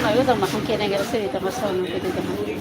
Nói cái dòng mà không kia này cái sự thì nó sâu nó cái gì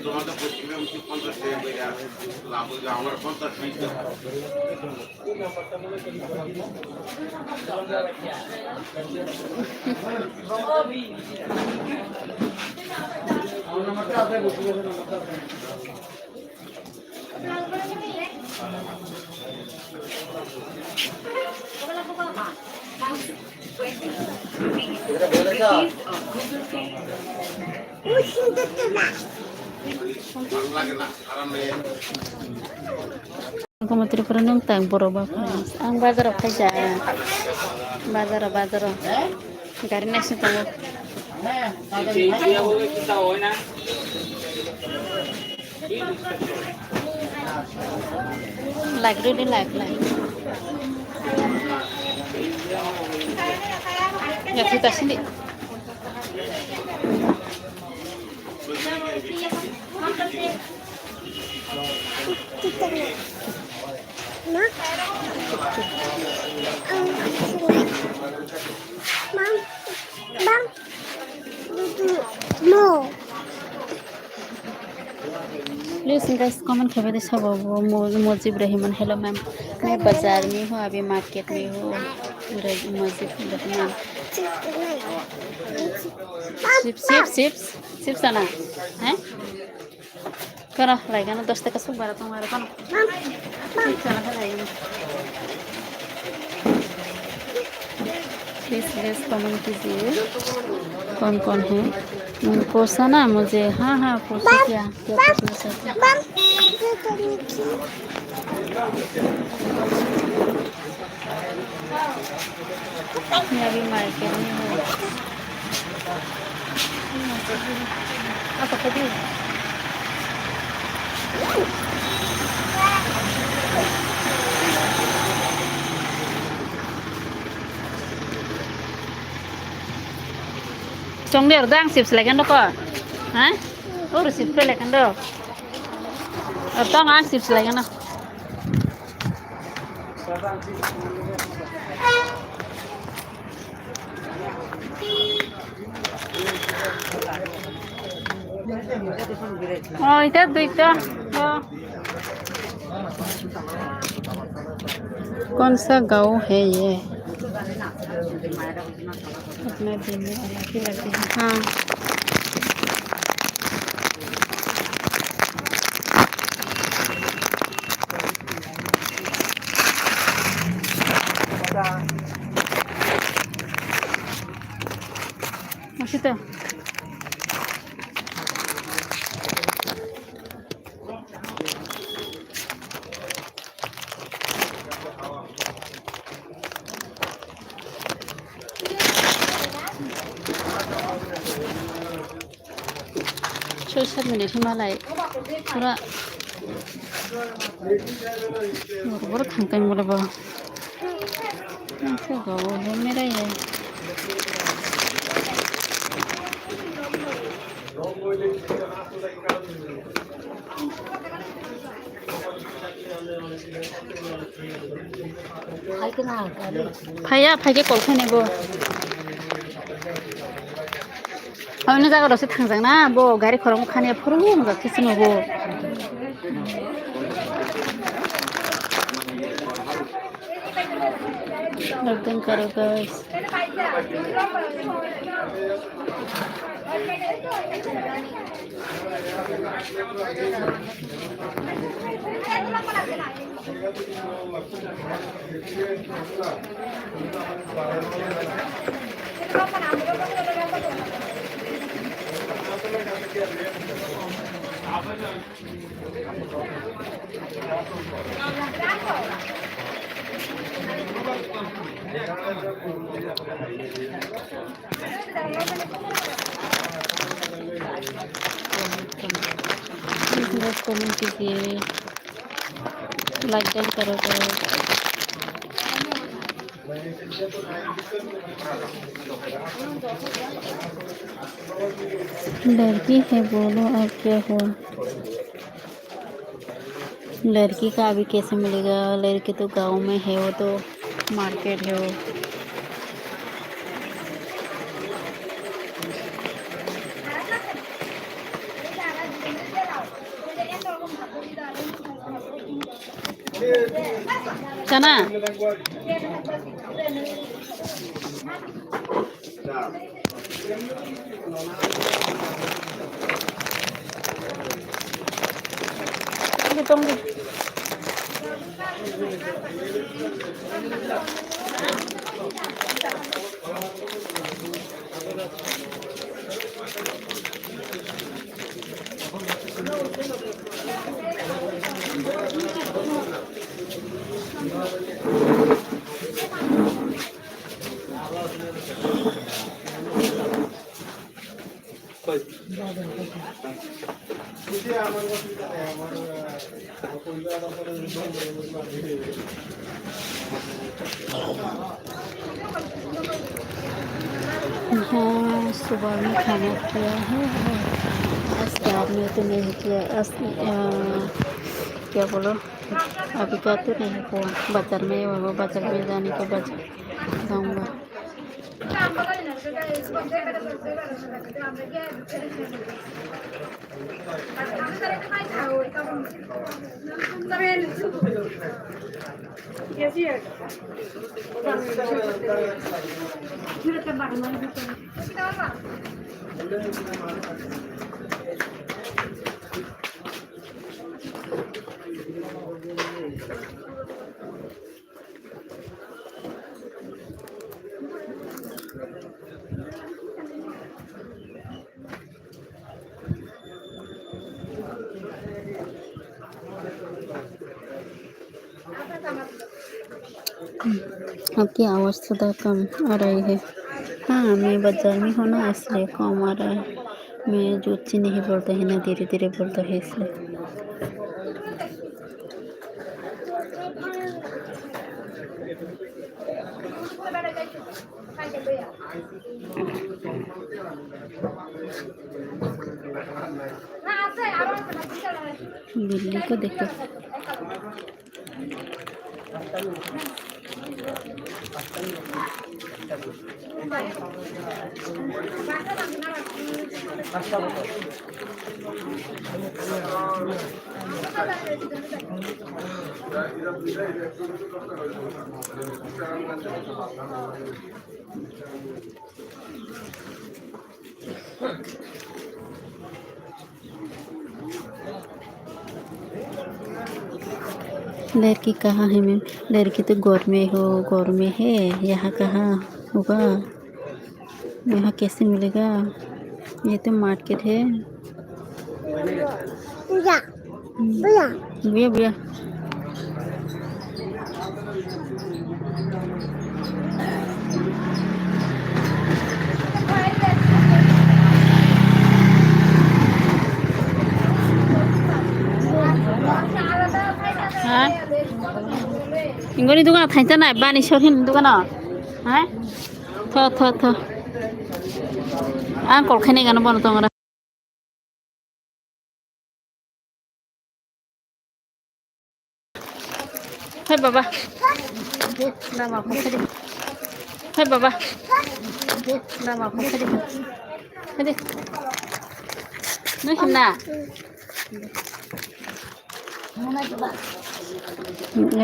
তোমাদের পশ্চিমে 50 টাকা লাভ হইলো আমার 50 টাকা Komentar perenung tang boroba friends. Ang bazar kaja. Bazar. Garin nasi tamu. Like really like. Ya kita sini. No. Please guys comment कर दे सब मोजिब Rahman hello ma'am मैं बाजार में हूँ अभी मार्केट में हूँ मोजिब रहमान चिप्स आना है करो लाइक ना 10 टका सुबह तुम्हारे कौन चला है प्लीज कमेंट कीजिए कौन है पूछा ना मुझे हाँ पूछो क्या पूछना चाहते मैं अभी मार्केट में हूँ Trong dia orang sip selain itu kok, hah? Urus sip selain itu, orang sip selain itu. Oh itu. Oh. कौन सा गाँव है ये अपना दिन में अलग ही लगती है हाँ masih tuh social minute Himalaya पूरा बरोबर खांकाय मला बा अच्छा गाँव है मेरा ये भाइया भाइके कल फैनायबो ओइनो जागारावसो थांजांना बो गारि खरं खानाया फुरुं गाखिसिनोबो Login करो guys प्लीज कमेंट कीजिए लाइक करो लड़की है बोलो अब क्या हुआ लड़की का अभी कैसे मिलेगा लड़की तो गांव में है वो तो मार्केट है वो चना हाँ सुबह में खाना किया है रात में तो नहीं किया क्या बोलो अभी का तो नहीं हो बाजार में वो बाजार में जाने के बाद जाऊँगा आपकी आवाज़ थोड़ा कम आ रही है हाँ मैं बाजार में हूँ ना इसलिए कम आ रहा है मैं जो अच्छी नहीं बोलता है ना धीरे धीरे बोलता है इसलिए बिल्ली को देखो लड़की कहाँ है मैम लड़की तो गौर में है यहाँ कहाँ होगा यहाँ कैसे मिलेगा ये तो मार्केट है भैया भैया हाँ इंगोनी दुकान थांचा ना बानी शौकीन दुकान Hả? Thôi. Cột khay này gắn bọn tông ra. Hey baba. Dah mau kok tadi. Hey baba. Dah mau kok tadi. Tadi. Nó hình nào?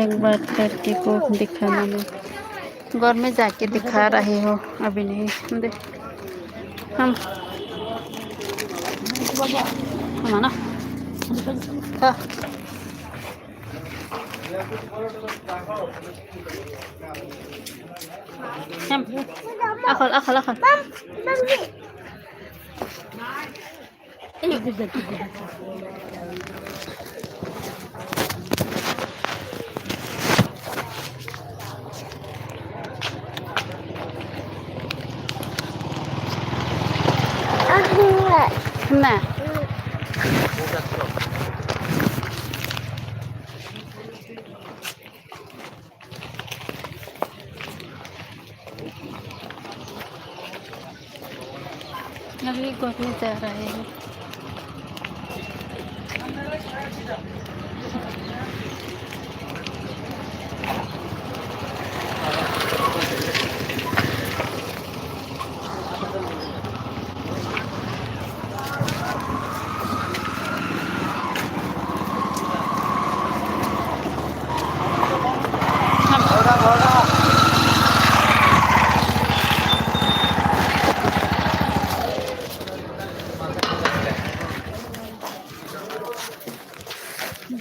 एक बार करके को दिखाना में घर में जाके दिखा रहे हो अभी नहीं हम ना हाँ हम akal nah अभी घर में जा रहे हैं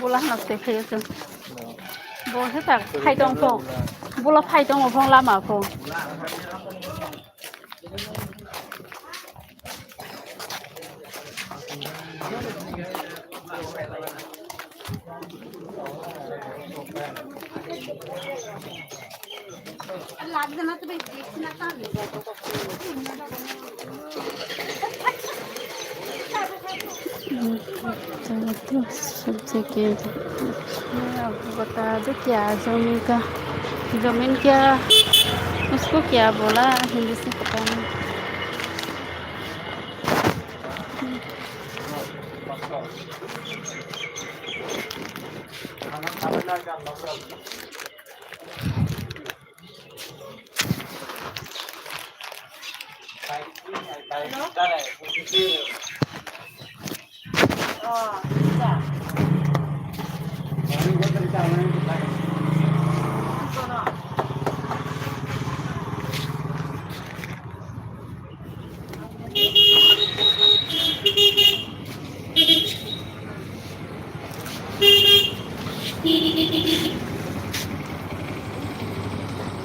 bola nasi kayak tu, bola tak hai dong pong, bola hai dong pong lama pong. तो सब्जी के आपको बता दो क्या जमीन क्या उसको क्या बोला हिंदी से पता नहीं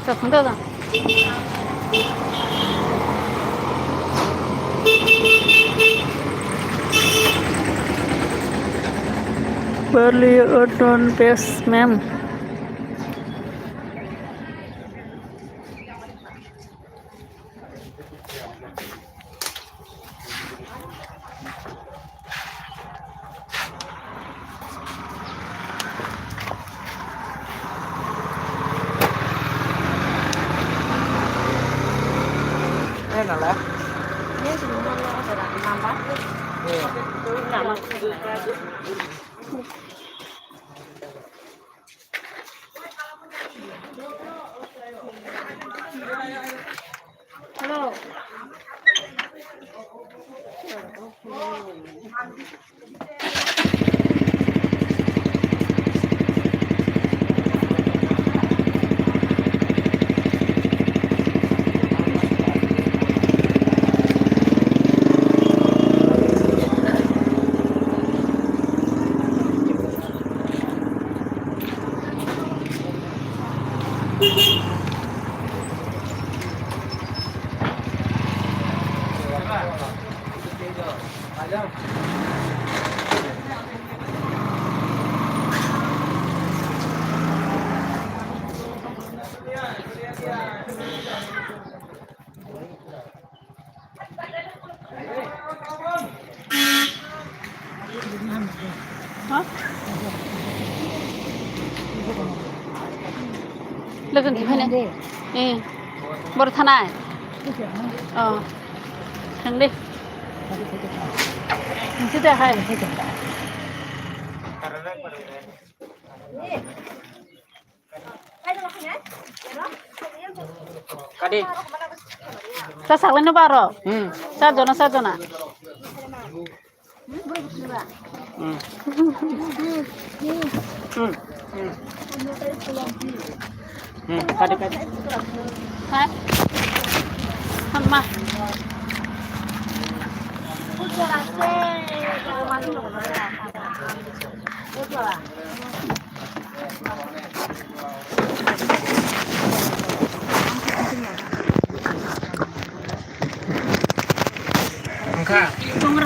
자, 간다. Bali Udon Best Ma'am. Thế nào lẽ? Hello. Hả? Lagi di mana? बड़ थाना है थांग दे नोंसोर देखाय Kadi. Sa saklan na baro. Sa jona. Kadi. Ha? Hamma. Angka. Tunggu.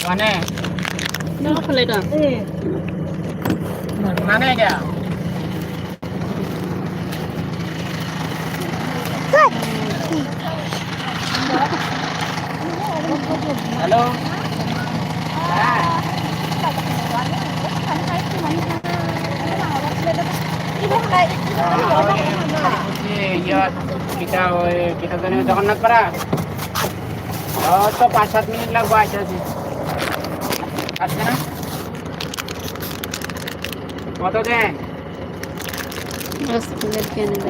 Mana? Nó không lấy được. Mana dia? Halo. Iya, kita tadi Jagannath Para. Oh, तो 5-7 minute लागू आहे ना কত দেন बस लेके आने दे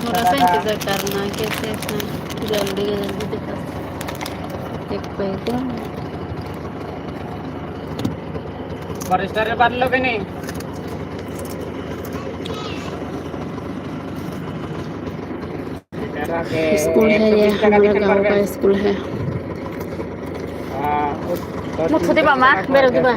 थोड़ा सा इंतजार करना कैसे इतना जल्दी दिखा एक पैसा फॉरेस्टर बांधलो की नाही स्कूल है ये हमारा गांव का स्कूल है मुझे दे मामा मेरे दे बा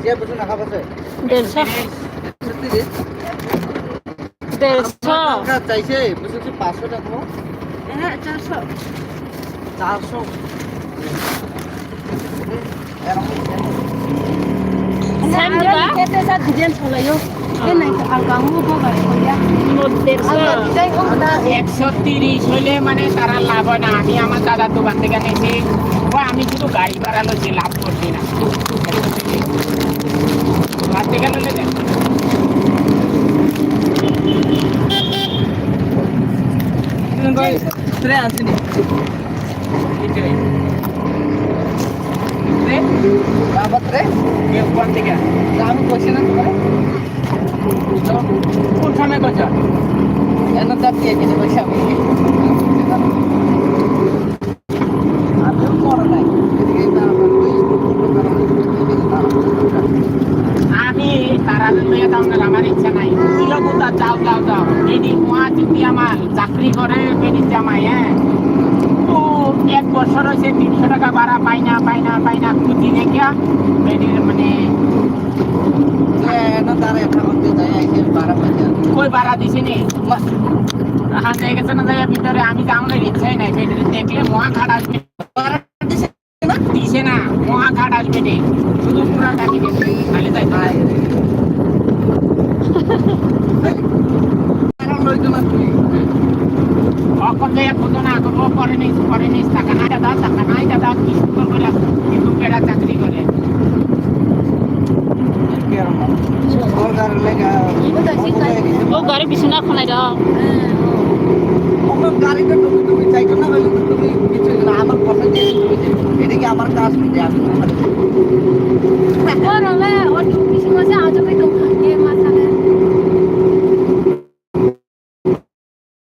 যে বছর না খাবাছে 150 150 চাইছে বুঝছি 500 টাকা হ্যাঁ 400 400 Sen juga? Kita sa dijen solayo. Ini ang kamu mo ba ya? 150 130 হইলে মানে তারা লাভ হয় না। আমি আমার দাদার দোকান থেকে নিয়েছি, ও আমি শুধু গাড়ি ভাড়া লইছি, লাভ করছি না। দোকান থেকে লইলে দেন। ট্রে আসেনি ভিতরে। ট্রে আবার ট্রে কেউ কোন থেকে? আমি কইছি না তোমার কোন সময় করছ? এত দাঁত দিয়ে কেটে বসে আমি আমিও করে নাই আমি তারা লইয়া যাও না, আমার ইচ্ছা নাই। দিলো কোথা, যাও যাও যাও। এটি মহা যদি আমার চাকরি করে বেটি জামাই, হ্যাঁ তো 1 বছর হয়েছে 300 টাকা ভাড়া পাই না খুঁজি দেখিয়া বেটির মানে এত দাঁড়ে এটা করতে যাই আইসে 12 বাজে কই ভাড়া দিছে নি হ্যাঁ যাই গেছে না যাই ভিতরে আমি যাওয়ার ইচ্ছাই নাই। বেটির দেখলে মহা খাট আসবে, দিছে না মহা খাট আসবে রে, শুধু পুরা টাকি দেবে খালি যাই অকল যাইয়া খোঁজো না, ও করে নিস টাকা নাই দাদা কি সুন্দর করে কিন্তু বেড়া চাকরি করে। সরকার লেগা ও গাড়ি বিছনা খনাই দাও আমার গাড়িটা তুমি চাইছো না বলে তুমি কিছু না আমার কথা দিয়ে তুমি এটা কি আমার কাজ আমি Ora le